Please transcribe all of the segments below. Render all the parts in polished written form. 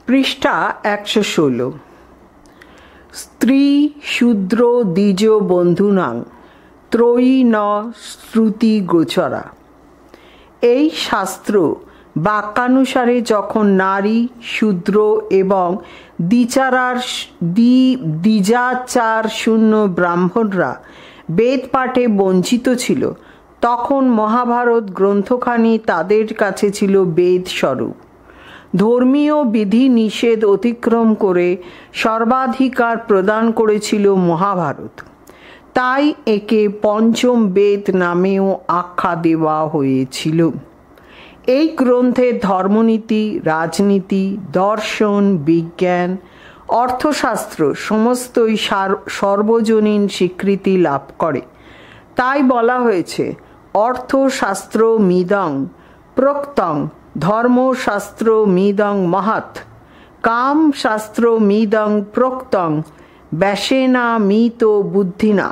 পৃষ্ঠা 116। স্ত্রী শূদ্র দ্বিজ বন্ধুনাং ত্রয়ী ন শ্রুতি গোচরা। এই শাস্ত্র বাক্যানুসারে যখন নারী, শূদ্র এবং দ্বিজাচার শূন্য ব্রাহ্মণরা বেদ পাঠে বঞ্চিত ছিল, তখন মহাভারত গ্রন্থখানি তাদের কাছে ছিল বেদ স্বরূপ। ধর্মীয় বিধি নিষেধ অতিক্রম করে সর্বাধিকার প্রদান করেছিল মহাভারত। তাই একে পঞ্চম বেদ নামেও আখ্যা দেওয়া হয়েছিল। এই গ্রন্থে ধর্মনীতি, রাজনীতি, দর্শন, বিজ্ঞান, অর্থশাস্ত্র সমস্তই সর্বজনীন স্বীকৃতি লাভ করে। তাই বলা হয়েছে অর্থশাস্ত্র মিদং প্রোক্তং ধর্মশাস্ত্র মিদং মহৎ, কাম শাস্ত্র মিদং প্রোক্তং ব্যাসেনা মিত বুদ্ধিনা।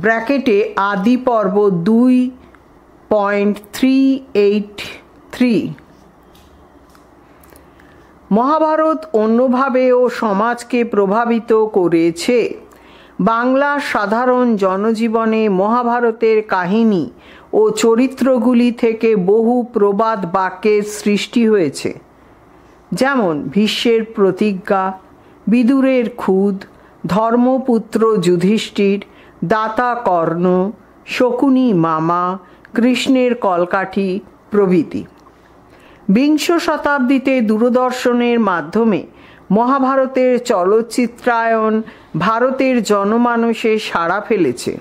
ব্র্যাকেটে আদি পর্ব 2.383। মহাভারত অন্যভাবেও সমাজকে প্রভাবিত করেছে। বাংলার সাধারণ জনজীবনে মহাভারতের কাহিনী ও চরিত্রগুলি থেকে বহু প্রবাদ বাক্যের সৃষ্টি হয়েছে, যেমন ভীষ্মের প্রতিজ্ঞা, বিদুরের খুদ, ধর্মপুত্র যুধিষ্ঠির, দাতা কর্ণ, শকুনি মামা, কৃষ্ণের কলকাঠি প্রভৃতি। বিংশ শতাব্দীতে দূরদর্শনের মাধ্যমে মহাভারতের চলচ্চিত্রায়ন ভারতের জনমানসে সাড়া ফেলেছে।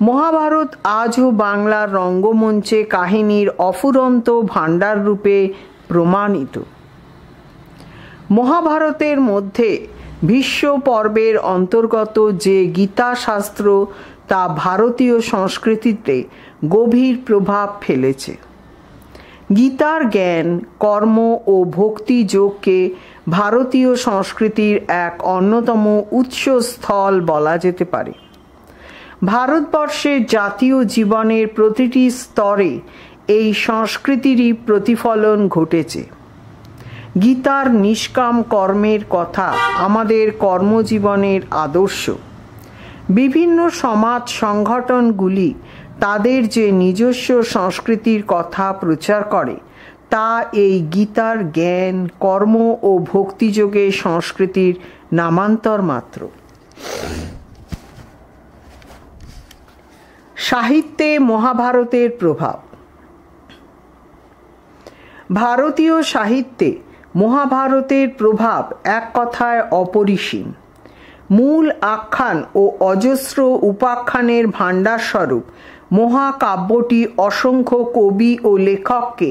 মহাভারত আজও বাংলার রঙ্গমঞ্চে কাহিনীর অফুরন্ত ভাণ্ডার রূপে প্রমাণিত। মহাভারতের মধ্যে ভীষ্ম পর্বের অন্তর্গত যে গীতা শাস্ত্র, তা ভারতীয় সংস্কৃতিতে গভীর প্রভাব ফেলেছে। গীতার জ্ঞান, কর্ম ও ভক্তি যোগকে ভারতীয় সংস্কৃতির এক অন্যতম উৎসস্থল বলা যেতে পারে। ভারতবর্ষের জাতীয় জীবনের প্রতিটি স্তরে এই সংস্কৃতিরই প্রতিফলন ঘটেছে। গীতার নিষ্কাম কর্মের কথা আমাদের কর্মজীবনের আদর্শ। বিভিন্ন সমাজ সংগঠনগুলি তাদের যে নিজস্ব সংস্কৃতির কথা প্রচার করে, তা এই গীতার জ্ঞান, কর্ম ও ভক্তিযোগে সংস্কৃতির নামান্তর মাত্র। সাহিত্যে মহাভারতের প্রভাব। ভারতীয় সাহিত্যে মহাভারতের প্রভাব এক কথায় অপরিসীম। মূল আখ্যান ও অজস্র উপাখ্যানের ভাণ্ডারস্বরূপ মহাকাব্যটি অসংখ্য কবি ও লেখককে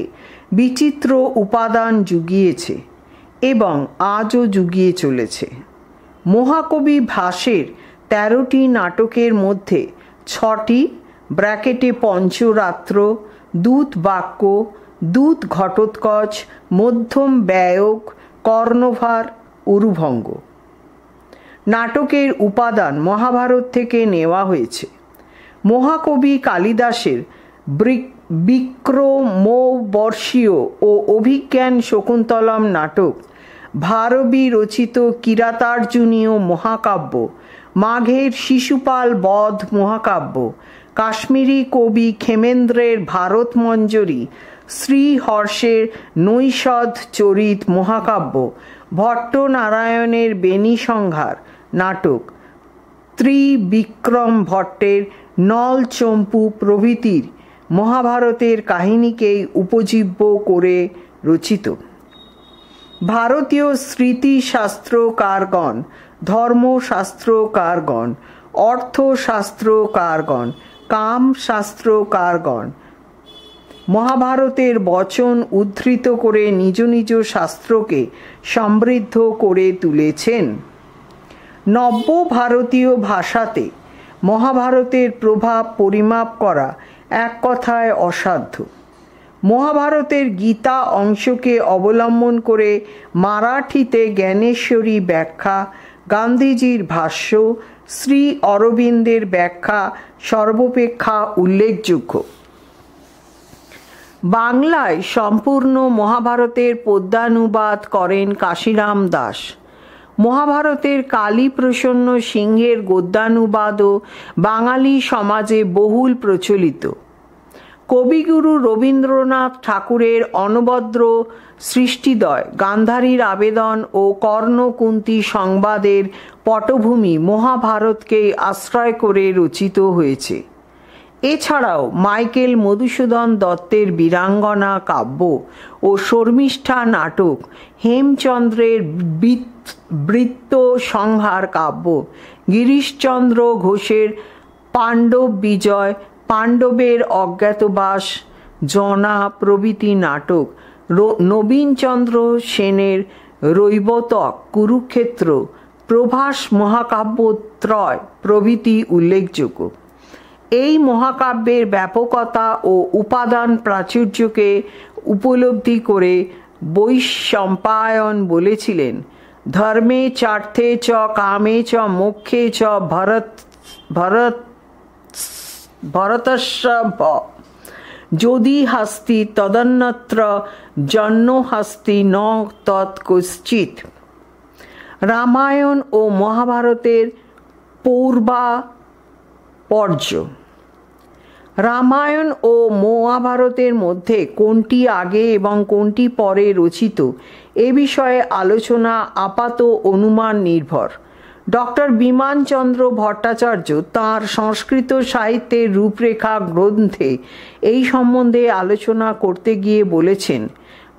বিচিত্র উপাদান জুগিয়েছে এবং আজও জুগিয়ে চলেছে। মহাকবি ভাসের 13টি নাটকের মধ্যে 6টি ব্র্যাকেটে পঞ্চরাত্র, দূত বাক্য, দূত ঘটোৎকচ, মধ্যম ব্যয়ক, কর্ণভার, উরুভঙ্গ নাটকের উপাদান মহাভারত থেকে নেওয়া হয়েছে। মহাকবি কালিদাসের বিক্রমোর্বশীয় ও অভিজ্ঞান শকুন্তলম নাটক, ভারবী রচিত কিরাতার্জুনীয় মহাকাব্য, মাঘের শিশুপাল বধ মহাকাব্য, কাশ্মীরি কবি ক্ষেমেন্দ্রের ভারতমঞ্জরি, শ্রীহর্ষের নৈষধ চরিত মহাকাব্য, ভট্টনারায়ণের বেণী সংহার নাটক, ত্রিবিক্রম ভট্টের নল চম্পু প্রভৃতির মহাভারতের কাহিনীকেই উপজীব্য করে রচিত। ভারতীয় স্মৃতিশাস্ত্রকারগণ, ধর্মশাস্ত্রকারগণ, অর্থশাস্ত্রকারগণ, কামশাস্ত্রকারগণ মহাভারতের বচন উদ্ধৃত করে নিজ নিজ শাস্ত্রকে সমৃদ্ধ করে তুলেছেন। নব্য ভারতীয় ভাষাতে মহাভারতের প্রভাব পরিমাপ করা এক কথায় অসাধ্য। মহাভারতের গীতা অংশকে অবলম্বন করে মারাঠিতে জ্ঞানেশ্বরী ব্যাখ্যা, গান্ধীজির ভাষ্য, শ্রী অরবিন্দের ব্যাখ্যা সর্বাপেক্ষা উল্লেখযোগ্য। বাংলায় সম্পূর্ণ মহাভারতের পদ্যানুবাদ করেন কাশিরাম দাস। মহাভারতের কালীপ্রসন্ন সিংহের গদ্যানুবাদও বাঙালি সমাজে বহুল প্রচলিত। কবিগুরু রবীন্দ্রনাথ ঠাকুরের অনবদ্র সৃষ্টিদ্বয় গান্ধারীর আবেদন ও কর্ণ-কুন্তী সংবাদের পটভূমি মহাভারতকেই আশ্রয় করে রচিত হয়েছে। এছাড়াও মাইকেল মধুসূদন দত্তের বীরাঙ্গনা কাব্য ও শর্মিষ্ঠা নাটক, হেমচন্দ্রের বৃত্ত সংহার কাব্য, গিরিশচন্দ্র ঘোষের পাণ্ডব বিজয়, পাণ্ডবের অজ্ঞাতবাস, জনা প্রভৃতি নাটক, নবীনচন্দ্র সেনের রৈবতক, কুরুক্ষেত্র, প্রভাস মহাকাব্যত্রয় প্রভৃতি উল্লেখযোগ্য। এই মহাকাব্যের ব্যাপকতা ও উপাদান প্রাচুর্যকে উপলব্ধি করে বৈশম্পায়ন বলেছিলেন, ধর্মে চার্থে চ কামে চ মোক্ষে চ ভরতস্য যদি হাস্তি তদন্যত্র জন্য হাস্তি ন তৎকশ্চিৎ। রামায়ণ ও মহাভারতের পূর্বাপর্য। রামায়ণ ও মহাভারতের মধ্যে কোনটি আগে এবং কোনটি পরে রচিত এ বিষয়ে আলোচনা আপাত অনুমান নির্ভর। ডক্টর বিমানচন্দ্র ভট্টাচার্য তাঁর সংস্কৃত সাহিত্যের রূপরেখা গ্রন্থে এই সম্বন্ধে আলোচনা করতে গিয়ে বলেছেন,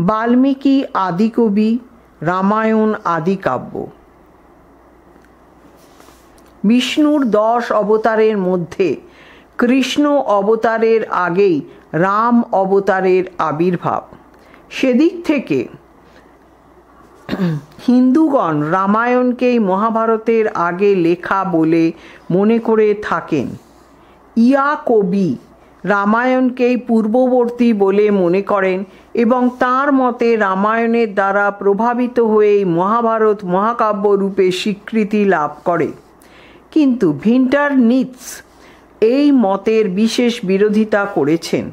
বাল্মীকি আদিকবি, রামায়ণ আদিকাব্য। বিষ্ণুর 10 অবতারের মধ্যে কৃষ্ণ অবতারের আগেই রাম অবতারের আবির্ভাব। সেদিক থেকে হিন্দুগণ রামায়ণকেই মহাভারতের আগে লেখা বলে মনে করে থাকেন। ইয়া কবি রামায়ণকেই পূর্ববর্তী বলে মনে করেন এবং তাঁর মতে রামায়ণের দ্বারা প্রভাবিত হয়েই মহাভারত মহাকাব্য রূপে স্বীকৃতি লাভ করে। কিন্তু ভিন্টারনিৎস এই মতের বিশেষ বিরোধিতা করেছেন।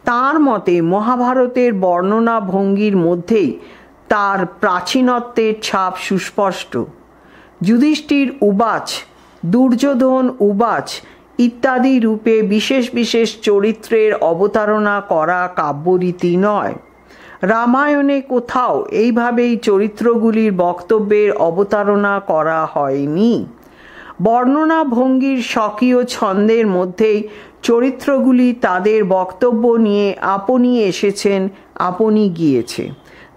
তাঁর মতে মহাভারতের বর্ণনা ভঙ্গির মধ্যেই তার প্রাচীনত্বের ছাপ সুস্পষ্ট। যুধিষ্ঠির উবাচ, দুর্যোধন উবাচ ইত্যাদি রূপে বিশেষ বিশেষ চরিত্রের অবতারণা করা কাব্যরীতি নয়। রামায়ণে কোথাও এইভাবেই চরিত্রগুলির বক্তব্যের অবতারণা করা হয়নি। বর্ণনা ভঙ্গির স্বকীয় ছন্দের মধ্যেই চরিত্রগুলি তাদের বক্তব্য নিয়ে আপনি এসেছেন, আপনি গিয়েছে,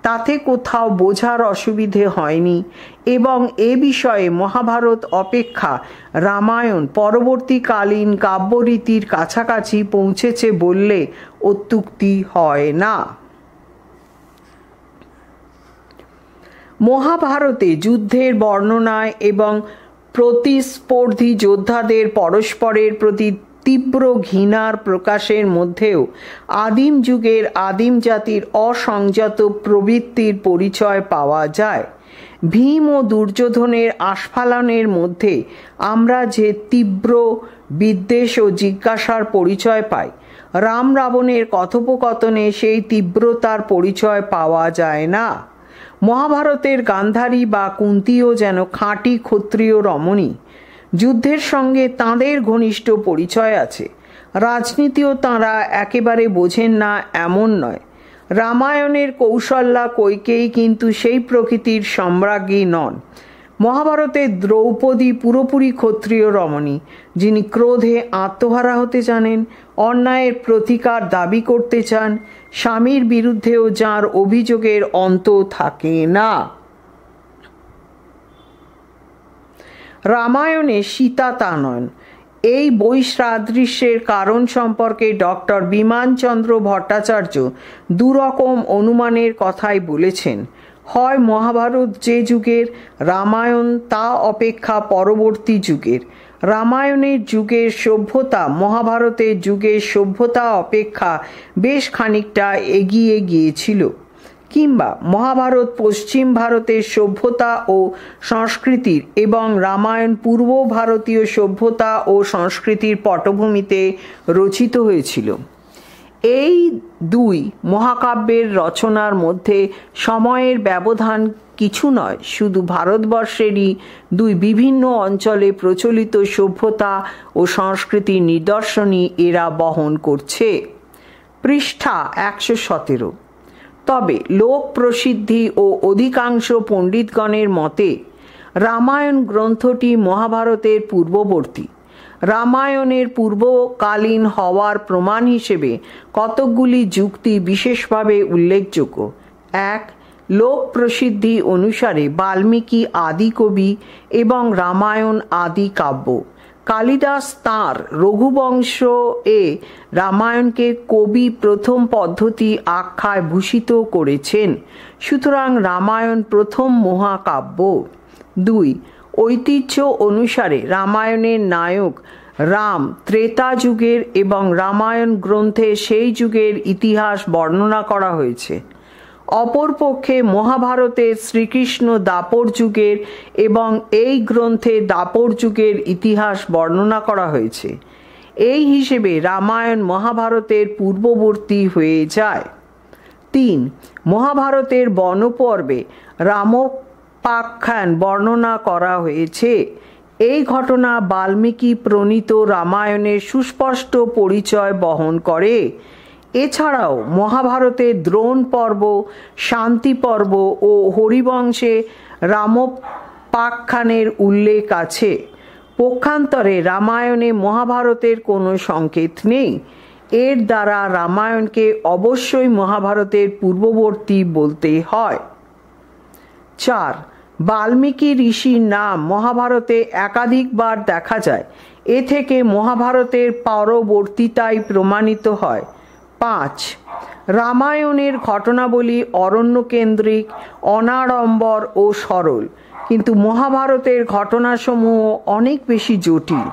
তাতে কোথাও বোঝার অসুবিধে হয়নি এবং এ বিষয়ে মহাভারত অপেক্ষা রামায়ণ পরবর্তীকালীন কাব্যরীতির কাছাকাছি পৌঁছেছে বললে অত্যুক্তি হয় না। মহাভারতে যুদ্ধের বর্ণনায় এবং প্রতিস্পর্ধী যোদ্ধাদের পরস্পরের প্রতি তীব্র ঘৃণার প্রকাশের মধ্যেও আদিম যুগের আদিম জাতির অসংযত প্রবৃত্তির পরিচয় পাওয়া যায়। ভীম ও দুর্যোধনের আস্ফালনের মধ্যে আমরা যে তীব্র বিদ্বেষ ও জিজ্ঞাসার পরিচয় পাই, রাম রাবণের কথোপকথনে সেই তীব্রতার পরিচয় পাওয়া যায় না। মহাভারতের গান্ধারী বা কুন্তিও যেন খাঁটি ক্ষত্রিয় রমণী। যুদ্ধের সঙ্গে তাঁদের ঘনিষ্ঠ পরিচয় আছে, রাজনীতিও তাঁরা একেবারে বোঝেন না এমন নয়। রামায়ণের কৌশল্যা কৈকেয়ী কিন্তু সেই প্রকৃতির সম্রাজ্ঞী নন। মহাভারতের দ্রৌপদী পুরোপুরি ক্ষত্রিয় রমণী, যিনি ক্রোধে আত্মহারা হতে জানেন, অন্যায়ের প্রতিকার দাবি করতে চান, স্বামীর বিরুদ্ধেও যার অভিযোগের অন্ত থাকে না। রামায়ণে সীতা তা নন। এই বৈসাদৃশ্যের কারণ সম্পর্কে ডক্টর বিমানচন্দ্র ভট্টাচার্য দুরকম অনুমানের কথাই বলেছেন। হয় মহাভারত যে যুগের, রামায়ণ তা অপেক্ষা পরবর্তী যুগের। রামায়ণের যুগের সভ্যতা মহাভারতের যুগের সভ্যতা অপেক্ষা বেশ খানিকটা এগিয়ে গিয়েছিল, কিংবা মহাভারত পশ্চিম ভারতের সভ্যতা ও সংস্কৃতির এবং রামায়ণ পূর্ব ভারতীয় সভ্যতা ও সংস্কৃতির পটভূমিতে রচিত হয়েছিল। এই দুই মহাকাব্যের রচনার মধ্যে সময়ের ব্যবধান কিছু নয়, শুধু ভারতবর্ষেরই দুই বিভিন্ন অঞ্চলে প্রচলিত সভ্যতা ও সংস্কৃতির নিদর্শনই এরা বহন করছে। পৃষ্ঠা 117। তবে লোক প্রসিদ্ধি ও অধিকাংশ পণ্ডিতগণের মতে রামায়ণ গ্রন্থটি মহাভারতের পূর্ববর্তী। রামায়ণের পূর্বকালীন হওয়ার প্রমাণ হিসেবে কতকগুলি যুক্তি বিশেষভাবে উল্লেখযোগ্য। 1. লোক প্রসিদ্ধি অনুসারে বাল্মীকি আদি কবি এবং রামায়ণ আদি কাব্য। কালিদাস তাঁর রঘুবংশ এ রামায়ণকে কবি প্রথম পদ্ধতি আখ্যায় ভূষিত করেছেন, সুতরাং রামায়ণ প্রথম মহাকাব্য। 2. ঐতিহ্য অনুসারে রামায়ণের নায়ক রাম ত্রেতা যুগের এবং রামায়ণ গ্রন্থে সেই যুগের ইতিহাস বর্ণনা করা হয়েছে। অপরপক্ষে মহাভারতে শ্রীকৃষ্ণ দাপর যুগের এবং এই গ্রন্থে দাপর যুগের ইতিহাস বর্ণনা করা হয়েছে। এই হিসেবে রামায়ণ মহাভারতের পূর্ববর্তী হয়ে যায়। 3. মহাভারতের বনপর্বে রামোপাখ্যান বর্ণনা করা হয়েছে। এই ঘটনা বাল্মীকি প্রণীত রামায়ণের সুস্পষ্ট পরিচয় বহন করে। এছাড়াও মহাভারতে দ্রোণ পর্ব, শান্তি পর্ব ও হরিবংশে রামোপাখ্যানের উল্লেখ আছে। পক্ষান্তরে রামায়ণে মহাভারতের কোনো সংকেত নেই। এর দ্বারা রামায়ণকে অবশ্যই মহাভারতের পূর্ববর্তী বলতে হয়। 4. বাল্মীকি ঋষির নাম মহাভারতে একাধিকবার দেখা যায়। এ থেকে মহাভারতের পরবর্তীতাই প্রমাণিত হয়। 5. রামায়ণের ঘটনাবলী অরণ্যকেন্দ্রিক, অনাড়ম্বর ও সরল, কিন্তু মহাভারতের ঘটনাসমূহ অনেক বেশি জটিল।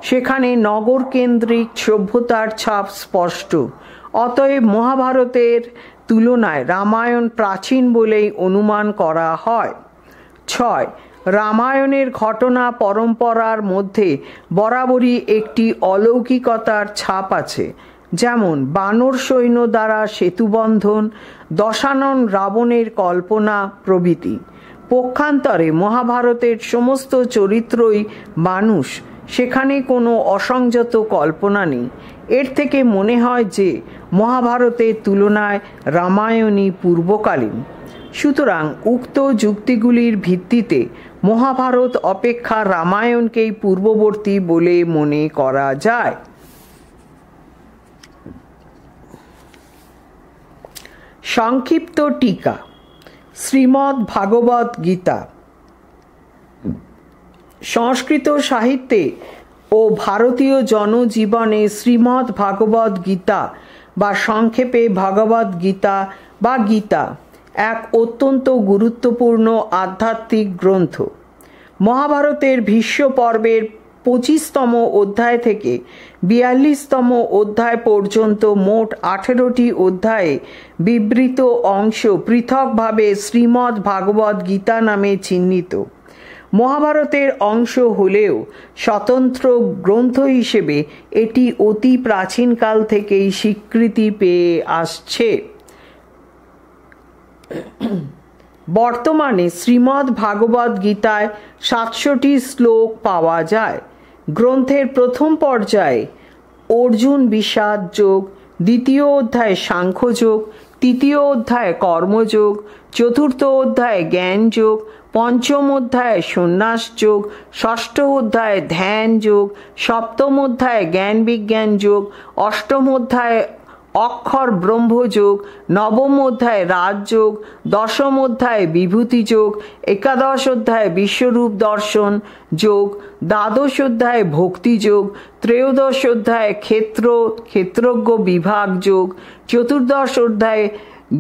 সেখানে নগরকেন্দ্রিক সভ্যতার ছাপ স্পষ্ট। অতএব মহাভারতের তুলনায় রামায়ণ প্রাচীন বলেই অনুমান করা হয়। 6. রামায়ণের ঘটনা পরম্পরার মধ্যে বরাবরই একটি অলৌকিকতার ছাপ আছে, যেমন বানর সৈন্য দ্বারা সেতুবন্ধন, দশানন রাবণের কল্পনা প্রভৃতি। পক্ষান্তরে মহাভারতের সমস্ত চরিত্রই মানুষ, সেখানে কোনো অসংযত কল্পনা নেই। এর থেকে মনে হয় যে মহাভারতের তুলনায় রামায়ণই পূর্বকালীন। সুতরাং উক্ত যুক্তিগুলির ভিত্তিতে মহাভারত অপেক্ষা রামায়ণকেই পূর্ববর্তী বলে মনে করা যায়। সংক্ষিপ্ত টিকা। শ্রীমদ্ ভাগবত গীতা। সংস্কৃত সাহিত্যে ও ভারতীয় জনজীবনে শ্রীমদ্ ভাগবত গীতা বা সংক্ষেপে ভগবদ গীতা বা গীতা এক অত্যন্ত গুরুত্বপূর্ণ আধ্যাত্মিক গ্রন্থ। মহাভারতের ভীষ্ম পর্বের 25তম অধ্যায় থেকে 42তম অধ্যায় পর্যন্ত মোট 18টি অধ্যায়ে বিবৃত অংশ পৃথকভাবে শ্রীমদ্ ভাগবত গীতা নামে চিহ্নিত। মহাভারতের অংশ হলেও স্বতন্ত্র গ্রন্থ হিসেবে এটি অতি প্রাচীনকাল থেকেই স্বীকৃতি পেয়ে আসছে। বর্তমানে শ্রীমদ্ ভাগবত গীতায় 700টি শ্লোক পাওয়া যায়। গ্রন্থের প্রথম পর্যায়ে অর্জুন বিষাদ যোগ, দ্বিতীয় অধ্যায়ে সাংখ্যযোগ, তৃতীয় অধ্যায়ে কর্মযোগ, চতুর্থ অধ্যায়ে জ্ঞান যোগ, পঞ্চম অধ্যায়ে সন্ন্যাস যোগ, ষষ্ঠ অধ্যায়ে ধ্যান যোগ, সপ্তম অধ্যায়ে জ্ঞান বিজ্ঞান যোগ, অষ্টম অধ্যায়ে অক্ষর ব্রহ্মযোগ, নবম অধ্যায়ে রাজযোগ, দশম অধ্যায়ে বিভূতি যোগ, একাদশ অধ্যায়ে বিশ্বরূপ দর্শন যোগ, দ্বাদশ অধ্যায়ে ভক্তি যোগ, ত্রয়োদশ অধ্যায়ে ক্ষেত্রজ্ঞ বিভাগ যোগ, চতুর্দশ অধ্যায়ে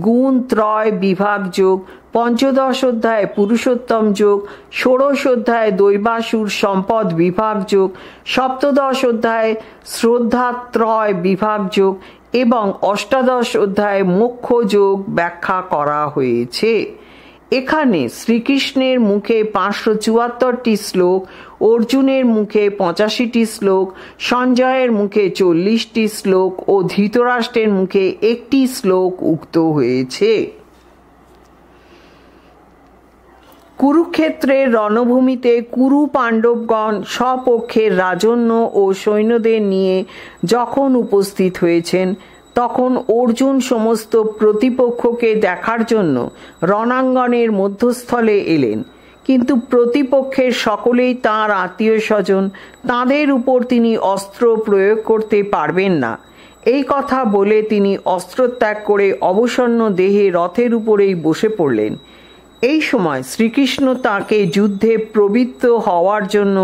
গুণ ত্রয় বিভাগ যোগ, পঞ্চদশ অধ্যায়ে পুরুষোত্তম যোগ, ষোড়শ অধ্যায়ে দৈবাসুর সম্পদ বিভাগ যোগ, সপ্তদশ অধ্যায়ে শ্রদ্ধাত্রয় বিভাগ যোগ এবং অষ্টাদশ অধ্যায়ে মোক্ষ যোগ ব্যাখ্যা করা হয়েছে। এখানে শ্রীকৃষ্ণের মুখে 574টি শ্লোক, অর্জুনের মুখে 85টি শ্লোক, সঞ্জয়ের মুখে 40টি শ্লোক ও ধৃতরাষ্ট্রের মুখে 1টি শ্লোক উক্ত হয়েছে। কুরুক্ষেত্রের রণভূমিতে কুরু পাণ্ডবগণ স্বপক্ষের রাজন্য ও সৈন্যদের নিয়ে যখন উপস্থিত হয়েছেন, তখন অর্জুন সমস্ত প্রতিপক্ষকে দেখার জন্য রণাঙ্গনের মধ্যস্থলে এলেন, কিন্তু প্রতিপক্ষের সকলেই তাঁর আত্মীয় স্বজন, তাঁদের উপর তিনি অস্ত্র প্রয়োগ করতে পারবেন না। এই কথা বলে তিনি অস্ত্রত্যাগ করে অবসন্ন দেহে রথের উপরেই বসে পড়লেন। এই সময় শ্রীকৃষ্ণ তাকে যুদ্ধে প্রবৃত্ত হওয়ার জন্য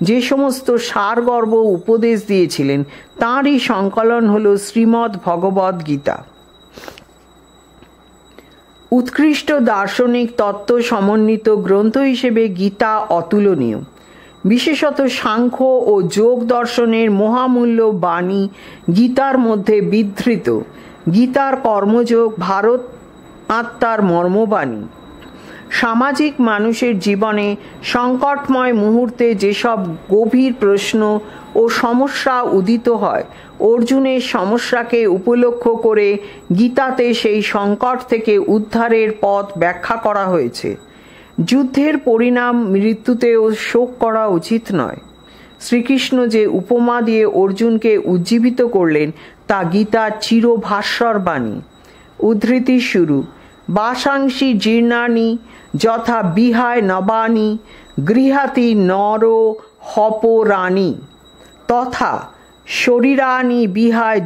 যে সমস্ত সারগর্ভ উপদেশ দিয়েছিলেন, তাঁরই সংকলন হল শ্রীমদ্ ভগবদ্ গীতা। উৎকৃষ্ট দার্শনিক তত্ত্ব সমন্বিত গ্রন্থ হিসেবে গীতা অতুলনীয়। বিশেষত সাংখ্য ও যোগ দর্শনের মহামূল্য বাণী গীতার মধ্যে বিধৃত। গীতার কর্মযোগ ভারত আত্মার মর্মবাণী। সামাজিক মানুষের জীবনে সংকটময় মুহূর্তে যেসব গভীর প্রশ্ন ও সমস্যা উদিত হয়, অর্জুনের সমস্যাকে উপলক্ষ করে গীতাতে সেই সংকট থেকে উদ্ধারের পথ ব্যাখ্যা করা হয়েছে। যুদ্ধের পরিণাম মৃত্যুতেও শোক করা উচিত নয়। শ্রীকৃষ্ণ যে উপমা দিয়ে অর্জুনকে উজ্জীবিত করলেন, তা গীতার চিরভাস্বর বাণী। উদ্ধৃতি শুরু। বাসাংসি জীর্ণানি যথা বিহায় নবানি গৃহাতি নর হপরাণি তথা শরীরানি বিহায়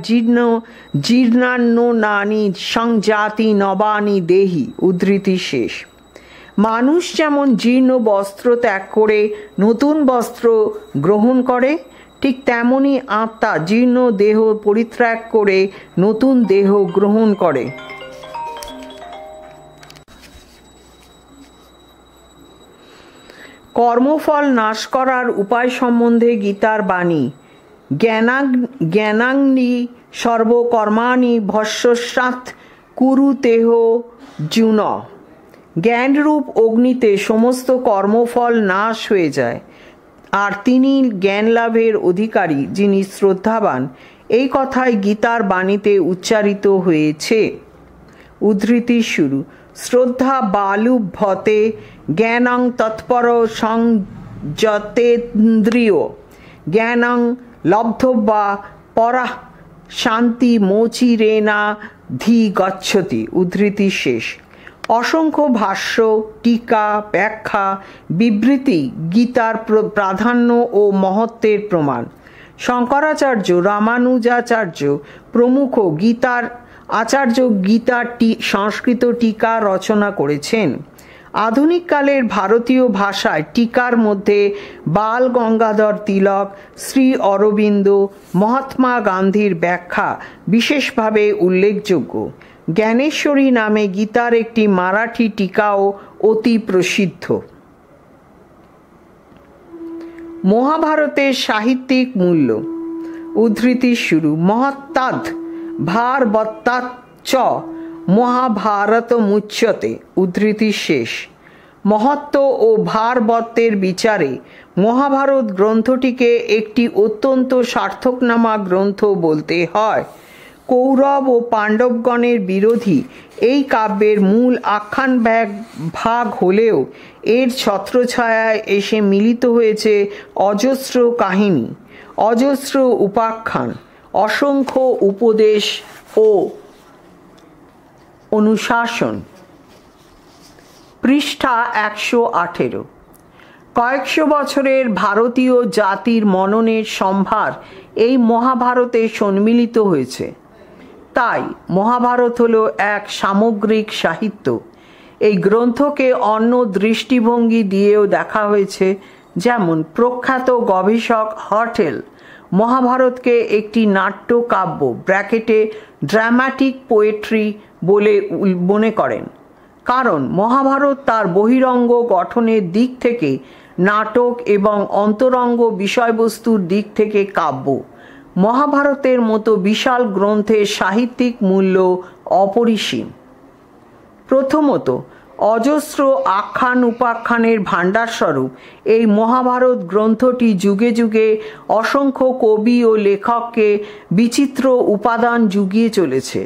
জীর্ণান্নানি সংজাতি নবানি দেহি। উদ্ধৃতি শেষ। মানুষ যেমন জীর্ণ বস্ত্র ত্যাগ করে নতুন বস্ত্র গ্রহণ করে, ঠিক তেমনি আত্মা জীর্ণ দেহ পরিত্যাগ করে নতুন দেহ গ্রহণ করে। কর্মফল নাশ করার উপায় সম্বন্ধে গীতার বাণী। জ্ঞানাগ্নি সর্বকর্মাণি ভস্মসাৎ কুরুতেহ জুন। জ্ঞানরূপ অগ্নিতে সমস্ত কর্মফল নাশ হয়ে যায়, আর তিনি জ্ঞান লাভের অধিকারী, যিনি শ্রদ্ধাবান। এই কথাই গীতার বাণীতে উচ্চারিত হয়েছে। উদ্ধৃতি শুরু। শ্রদ্ধা বালুভ্যতে জ্ঞানং তৎপর সংযতেন্দ্রিয় জ্ঞানং লব্ধবা পরাঃ শান্তি মোচিরেনা ধি গচ্ছতি। উদ্ধৃতি শেষ। অসংখ্য ভাষ্য, টিকা, ব্যাখ্যা, বিবৃতি গীতার প্রাধান্য ও মহত্বের প্রমাণ। শঙ্করাচার্য, রামানুজাচার্য প্রমুখ গীতার আচার্য গীতার সংস্কৃত টিকা রচনা করেছেন। আধুনিক কালের ভারতীয় ভাষায় টিকার মধ্যে বাল গঙ্গাধর তিলক, শ্রী অরবিন্দ, মহাত্মা গান্ধীর ব্যাখ্যা বিশেষভাবে উল্লেখযোগ্য। জ্ঞানেশ্বরী নামে গীতার একটি মারাঠি টিকাও অতি প্রসিদ্ধ। মহাভারতের সাহিত্যিক মূল্য। উদ্ধৃতি শুরু। মহত্তাদ ভারবত্তাচ্চ মহাভারতমুচ্যতে। উদ্ধৃতি শেষ। মহত্ব ও ভারবত্তের বিচারে মহাভারত গ্রন্থটিকে একটি অত্যন্ত সার্থকনামা গ্রন্থ বলতে হয়। কৌরব ও পাণ্ডবগণের বিরোধী এই কাব্যের মূল আখ্যান ভাগ হলেও এর ছত্রছায়ায় এসে মিলিত হয়েছে অজস্র কাহিনী, অজস্র উপাখ্যান, অসংখ্য উপদেশ ও অনুশাসন। পৃষ্ঠা 118। কয়েকশো বছরের ভারতীয় জাতির মননের সম্ভার এই মহাভারতে সম্মিলিত হয়েছে। তাই মহাভারত হলো এক সামগ্রিক সাহিত্য। এই গ্রন্থকে অন্য দৃষ্টিভঙ্গি দিয়েও দেখা হয়েছে। যেমন প্রখ্যাত গবেষক হর্টেল মহাভারতকে একটি নাট্য কাব্য ব্র্যাকেটে ড্রামাটিক পোয়েট্রি বলে মনে করেন, কারণ মহাভারত তার বহিরঙ্গ গঠনের দিক থেকে নাটক এবং অন্তরঙ্গ বিষয়বস্তুর দিক থেকে কাব্য। মহাভারতের মতো বিশাল গ্রন্থের সাহিত্যিক মূল্য অপরিসীম। প্রথমত, অজস্র আখ্যান উপাখ্যানের ভাণ্ডারস্বরূপ এই মহাভারত গ্রন্থটি যুগে যুগে অসংখ্য কবি ও লেখককে বিচিত্র উপাদান জুগিয়ে চলেছে।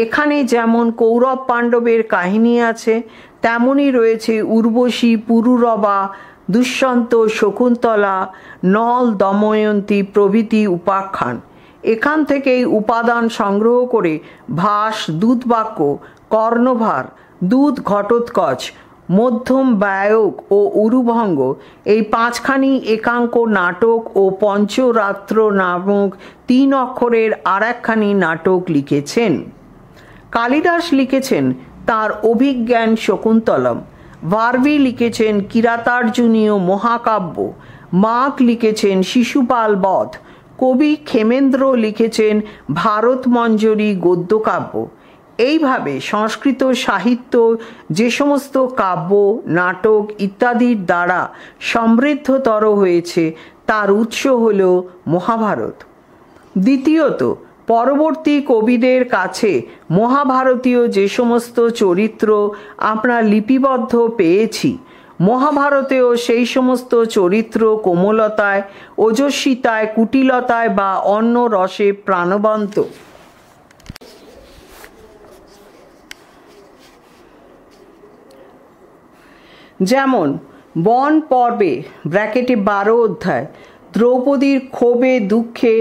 এখানে যেমন কৌরব পাণ্ডবের কাহিনী আছে, তেমনই রয়েছে উর্বশী, পুরুরবা, দুষ্যন্ত, শকুন্তলা, নল, দময়ন্তী প্রভৃতি উপাখ্যান। এখান থেকেই উপাদান সংগ্রহ করে ভাস, দূতবাক্য, কর্ণভার, দূত ঘটোৎকচ, মধ্যম ব্যয়ক ও উরুভঙ্গ এই 5খানি একাঙ্ক নাটক ও পঞ্চরাত্র নামক 3 অক্ষরের আর একখানি নাটক লিখেছেন। কালিদাস লিখেছেন তাঁর অভিজ্ঞান শকুন্তলম, ভার্বি লিখেছেন কিরাতার্জুনীয় মহাকাব্য, মাক লিখেছেন শিশুপাল বধ, কবি ক্ষেমেন্দ্র লিখেছেন ভারতমঞ্জরি গদ্যকাব্য। এইভাবে সংস্কৃত সাহিত্য যে সমস্ত কাব্য, নাটক ইত্যাদির দ্বারা সমৃদ্ধতর হয়েছে তার উৎস হল মহাভারত। দ্বিতীয়ত, পরবর্তী কবিদের কাছে মহাভারতীয় যে সমস্ত চরিত্র আমরা লিপিবদ্ধ পেয়েছি, মহাভারতেও সেই সমস্ত চরিত্র কোমলতায়, ওজস্বিতায়, কুটিলতায় বা অন্য রসে প্রাণবন্ত। যেমন বন পর্বে (12 অধ্যায়) দ্রৌপদীর ক্ষোভে দুঃখে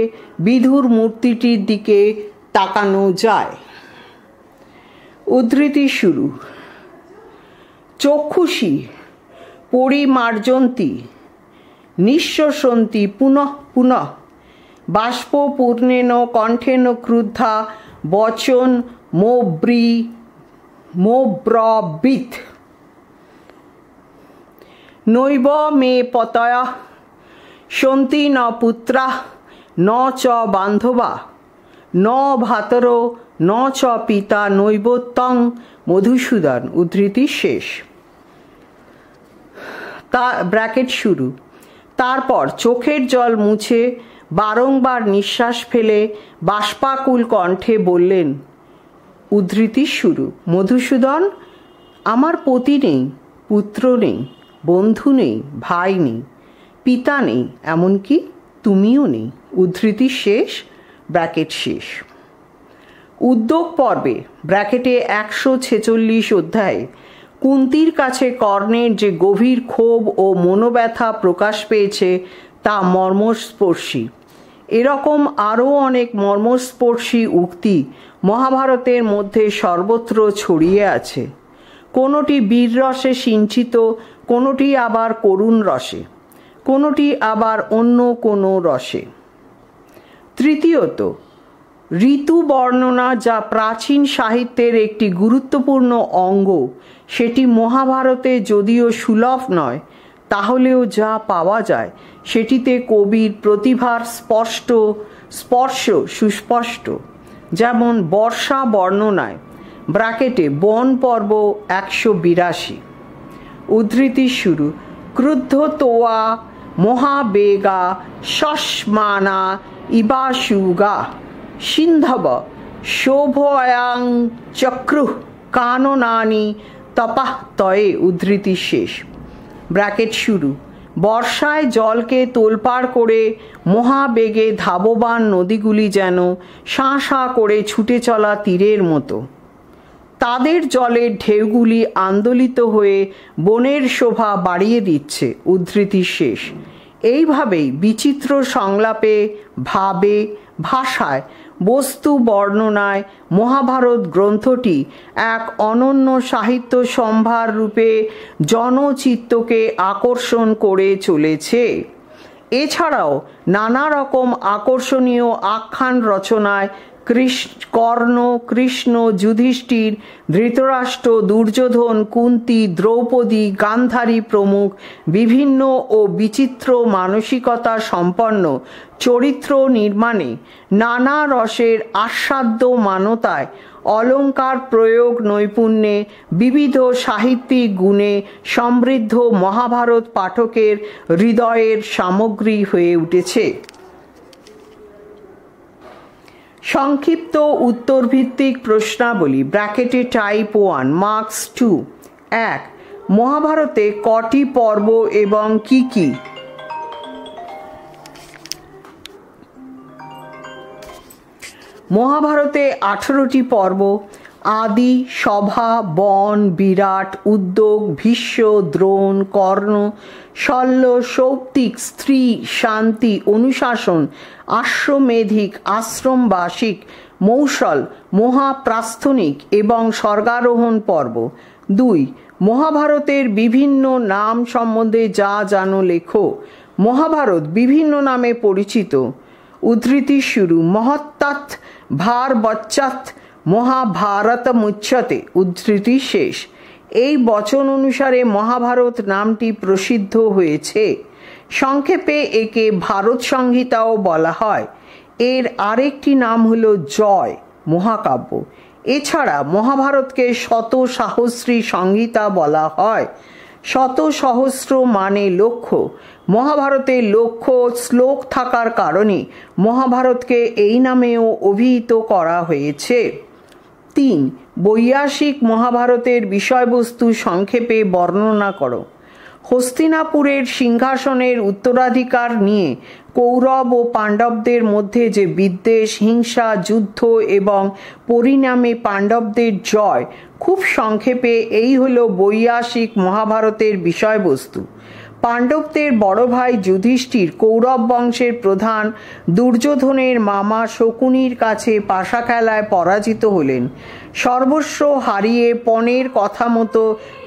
বিধুর মূর্তিটির দিকে তাকানো যায়। উদ্ধৃতি শুরু। চক্ষুষী পরিমার্জন্তি নিঃশ্বসন্তি পুনঃ পুনঃ বাষ্পপূর্ণেন কণ্ঠেন ক্রুদ্ধা বচন মোব্রবীত নৈব মে পতয়ঃ সন্তি ন পুত্রাঃ ন চ বান্ধবা ন ভ্রাতরো ন চ পিতা নৈবত্যং মধুসূদন। উদ্ধৃতি শেষ। ব্র্যাকেট শুরু। তারপর চোখের জল মুছে বারংবার নিঃশ্বাস ফেলে বাষ্পাকুল কণ্ঠে বললেন, উদ্ধৃতি শুরু, মধুসূদন, আমার পতি নেই, পুত্র নেই, বন্ধু নেই, ভাই নেই, পিতা নেই, এমনকি তুমিও নেই। উদ্ধৃতি শেষ। ব্র্যাকেট শেষ। উদ্যোগ পর্বে ব্র্যাকেটে 146 অধ্যায়ে কুন্তির কাছে কর্ণের যে গভীর ক্ষোভ ও মনোব্যথা প্রকাশ পেয়েছে তা মর্মস্পর্শী। এরকম আরও অনেক মর্মস্পর্শী উক্তি মহাভারতের মধ্যে সর্বত্র ছড়িয়ে আছে। কোনোটি বীররসে সিঞ্চিত, কোনোটি আবার করুণ রসে, কোনোটি আবার অন্য কোনো রসে। তৃতীয়ত, ঋতু বর্ণনা যা প্রাচীন সাহিত্যের একটি গুরুত্বপূর্ণ অঙ্গ, সেটি মহাভারতে যদিও সুলভ নয়, তাহলেও যা পাওয়া যায় সেটিতে কবির প্রতিভার স্পর্শ সুস্পষ্ট। যেমন বর্ষা বর্ণনায় ব্র্যাকেটে বন পর্ব 182। উদ্ধৃতি শুরু। ক্রুদ্ধ তোয়া মহাবেগা শস্মানা ইবাসুগা সিন্ধব শোভয়াং চক্রুঃ কাননানি তপাহ তয়ে। উদ্ধৃতি শেষ। ব্র্যাকেট শুরু। বর্ষায় জলকে তোলপাড় করে মহাবেগে ধাবমান নদীগুলি যেন শাঁ শাঁ করে ছুটে চলা তীরের মতো। তাদের জলের ঢেউগুলি আন্দোলিত হয়ে বনের শোভা বাড়িয়ে দিচ্ছে। উদ্ধৃতি শেষ। এইভাবেই বিচিত্র সংলাপে, ভাবে, ভাষায়, বস্তু বর্ণনায় মহাভারত গ্রন্থটি এক অনন্য সাহিত্য সম্ভার রূপে জনচিত্তকে আকর্ষণ করে চলেছে। এছাড়াও নানা রকম আকর্ষণীয় আখ্যান রচনায় কর্ণ, কৃষ্ণ, যুধিষ্ঠির, ধৃতরাষ্ট্র, দুর্যোধন, কুন্তী, দ্রৌপদী, গান্ধারী প্রমুখ বিভিন্ন ও বিচিত্র মানসিকতা সম্পন্ন চরিত্র নির্মাণে, নানা রসের আস্বাদ্য মানতায়, অলঙ্কার প্রয়োগ নৈপুণ্যে, বিবিধ সাহিত্যিক গুণে সমৃদ্ধ মহাভারত পাঠকের হৃদয়ের সামগ্রী হয়ে উঠেছে। সংক্ষিপ্ত উত্তরভিত্তিক প্রশ্নাবলী ব্র্যাকেটে টাইপ 1 মার্কস 2 এক, মহাভারতে কটি পর্ব এবং কি কি? মহাভারতে 18টি পর্ব: আদি, সভা, বন, বিরাট, উদ্যোগ, ভীষ্ম, দ্রোণ, কর্ণ, শল্য, সৌপ্তিক, স্ত্রী, শান্তি, অনুশাসন, আশ্বমেধিক, আশ্রমবাসিক, মৌসল, মহাপ্রাস্থনিক এবং স্বর্গারোহণ পর্ব। 2, মহাভারতের বিভিন্ন নাম সম্বন্ধে যা জানো লেখো। মহাভারত বিভিন্ন নামে পরিচিত। উদ্ধৃতি শুরু: মহত্তাৎ ভার বচ্চাৎ মহাভারতমুচ্যতে। উদ্ধৃতি শেষ। এই বচন অনুসারে মহাভারত নামটি প্রসিদ্ধ হয়েছে। সংক্ষেপে একে ভারত সংহিতাও বলা হয়। এর আরেকটি নাম হলো জয় মহাকাব্য। এছাড়া মহাভারতকে শত সাহস্রী সংহিতা বলা হয়। শত সহস্র মানে লক্ষ। মহাভারতে লক্ষ শ্লোক থাকার কারণে মহাভারতকে এই নামেও অভিহিত করা হয়েছে। 3, বৈয়াসিক মহাভারতের বিষয়বস্তু সংক্ষেপে বর্ণনা করো। হস্তিনাপুরের সিংহাসনের উত্তরাধিকার নিয়ে কৌরব ও পাণ্ডবদের মধ্যে যে বিদ্বেষ, হিংসা, যুদ্ধ এবং পরিণামে পাণ্ডবদের জয়, খুব সংক্ষেপে এই হলো বৈয়াসিক মহাভারতের বিষয়বস্তু। পাণ্ডবদের বড় ভাই যুধিষ্ঠির কৌরব বংশের প্রধান দুর্যোধনের মামা শকুনির কাছে পাশা খেলায় পরাজিত হলেন। সর্বস্ব হারিয়ে পণের কথা মতো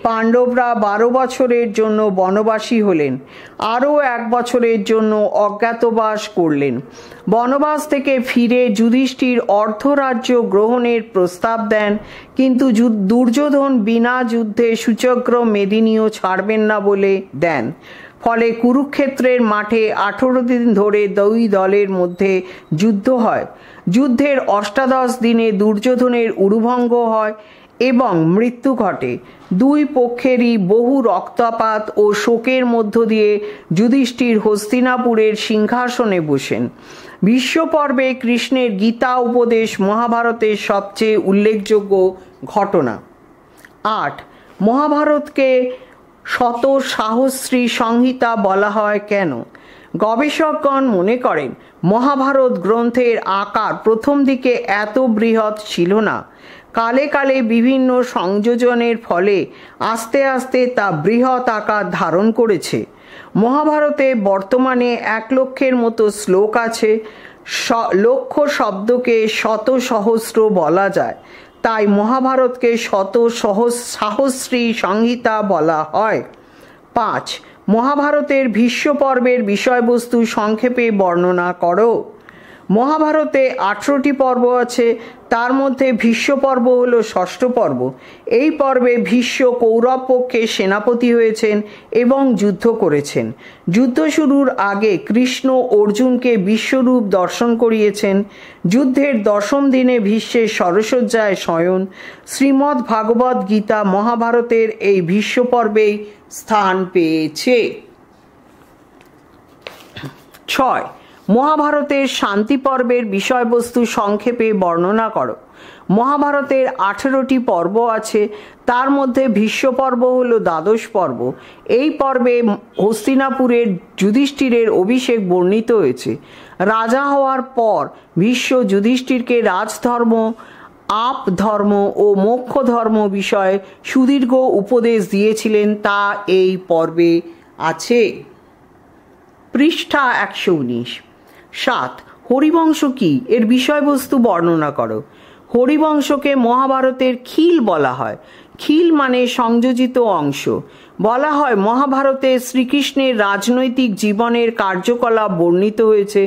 পাণ্ডবরা 12 বছরের জন্য বনবাসী হলেন। আরও 1 বছরের জন্য অজ্ঞাতবাস করলেন। বনবাস থেকে ফিরে যুধিষ্ঠির অর্ধরাজ্য গ্রহণের প্রস্তাব দেন, কিন্তু দুর্যোধন বিনা যুদ্ধে সুচক্র মেদিনীও ছাড়বেন না বলে দেন। ফলে কুরুক্ষেত্রের মাঠে 18 দিন ধরে 2 দলের মধ্যে যুদ্ধ হয়। যুদ্ধের 18 দিনে দুর্যোধনের উরুভঙ্গ হয় এবং মৃত্যু ঘটে। 2 পক্ষেরই বহু রক্তপাত ও শোকের মধ্য দিয়ে যুধিষ্ঠির হস্তিনাপুরের সিংহাসনে বসেন। ভীষ্ম পর্বে কৃষ্ণের গীতা উপদেশ মহাভারতের সবচেয়ে উল্লেখযোগ্য ঘটনা। 8, মহাভারতকে শত সাহস্রী সংহিতা বলা হয় কেন? গবেষকগণ মনে করেন মহাভারত গ্রন্থের আকার প্রথম দিকে এত বৃহৎ ছিল না। কালে কালে বিভিন্ন সংযোজনের ফলে আস্তে আস্তে তা বৃহৎ আকার ধারণ করেছে। মহাভারতে বর্তমানে 1 লক্ষের মতো শ্লোক আছে। লক্ষ শব্দকে শত সহস্র বলা যায়, তাই মহাভারতকে শত সাহস্রী সংহিতা বলা হয়। 5, মহাভারতের ভীষ্ম পর্বের বিষয়বস্তু সংক্ষেপে বর্ণনা করো। মহাভারতে 18টি পর্ব আছে, তার মধ্যে ভীষ্ম পর্ব হলো 6ষ্ঠ পর্ব। এই পর্বে ভীষ্ম কৌরব পক্ষে সেনাপতি হয়েছেন এবং যুদ্ধ করেছেন। যুদ্ধ শুরুর আগে কৃষ্ণ অর্জুনকে বিশ্বরূপ দর্শন করিয়েছেন। যুদ্ধের 10ম দিনে ভীষ্মের শরশয্যায় শয়ন। শ্রীমদ্ ভাগবত গীতা মহাভারতের এই ভীষ্ম পর্বেই স্থান পেয়েছে। 6, মহাভারতের শান্তি পর্বের বিষয়বস্তু সংক্ষেপে বর্ণনা করো। মহাভারতের 18টি পর্ব আছে, তার মধ্যে ভীষ্ম পর্ব হলো 12শ পর্ব। এই পর্বে হস্তিনাপুরের যুধিষ্ঠিরের অভিষেক বর্ণিত হয়েছে। রাজা হওয়ার পর ভীষ্ম যুধিষ্ঠিরকে রাজধর্ম, আপ ধর্ম ও মোক্ষ ধর্ম বিষয়ে সুদীর্ঘ উপদেশ দিয়েছিলেন, তা এই পর্বে আছে। পৃষ্ঠা 119। 7, হরিবংশ কি? এর বিষয়বস্তু বর্ণনা করো। হরিবংশকে মহাভারতের খিল বলা হয়। খিল মানে সংযোজিত অংশ। বলা হয় মহাভারতে শ্রীকৃষ্ণের রাজনৈতিক জীবনের কার্যকলাপ বর্ণিত হয়েছে,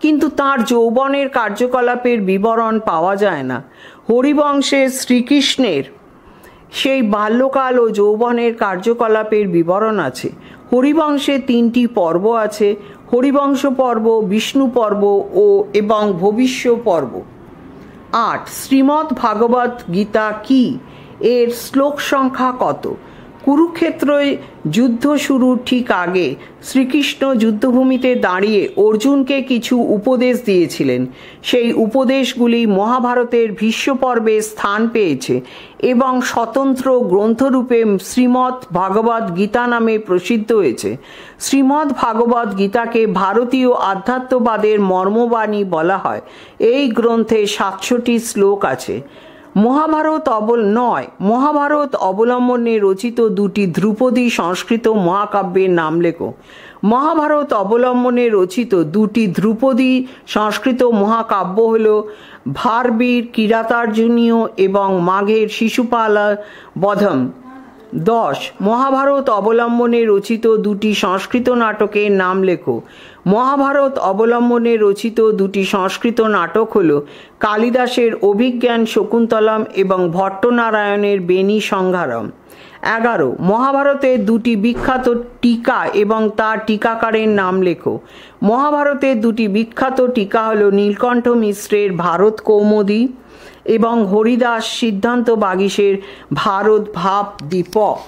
কিন্তু তার যৌবনের কার্যকলাপের বিবরণ পাওয়া যায় না। হরিবংশে শ্রীকৃষ্ণের সেই বাল্যকাল ও যৌবনের কার্যকলাপের বিবরণ আছে। হরিবংশে 3টি পর্ব আছে: হরিবংশ পর্ব, বিষ্ণু পর্ব এবং ভবিষ্য পর্ব। 8, শ্রীমদ্ ভাগবত গীতা কি? এর শ্লোক সংখ্যা কত? কুরুক্ষেত্রে যুদ্ধ শুরুর ঠিক আগে শ্রীকৃষ্ণ যুদ্ধভূমিতে দাঁড়িয়ে অর্জুনকে কিছু উপদেশ দিয়েছিলেন। সেই উপদেশগুলি মহাভারতের ভীষ্ম পর্বে স্থান পেয়েছে এবং স্বতন্ত্র গ্রন্থরূপে শ্রীমদ্ ভাগবত গীতা নামে প্রসিদ্ধ হয়েছে। শ্রীমদ্ ভাগবত গীতাকে ভারতীয় আধ্যাত্মবাদের মর্মবাণী বলা হয়। এই গ্রন্থে 700টি শ্লোক আছে। মহাভারত অবলম্বনে রচিত দুটি ধ্রুপদী সংস্কৃত মহাকাব্যের নাম লেখো। মহাভারত অবলম্বনে রচিত দুটি ধ্রুপদী সংস্কৃত মহাকাব্য হল ভারবীর কিরাতার্জুনীয় এবং মাঘের শিশুপাল বধম। 10 মহাভারত অবলম্বনে রচিত দুটি সংস্কৃত নাটকের নাম লেখো। মহাভারত অবলম্বনে রচিত দুটি সংস্কৃত নাটক হল কালিদাসের অভিজ্ঞান শকুন্তলম এবং ভট্টনারায়ণের বেণী সংহারম। 11 মহাভারতের দুটি বিখ্যাত টিকা এবং তার টিকাকারের নাম লেখো। মহাভারতের দুটি বিখ্যাত টিকা হল নীলকণ্ঠ মিশ্রের ভারত কৌমুদী এবং হরিদাস সিদ্ধান্ত বাগীশের ভারত ভাব দীপক।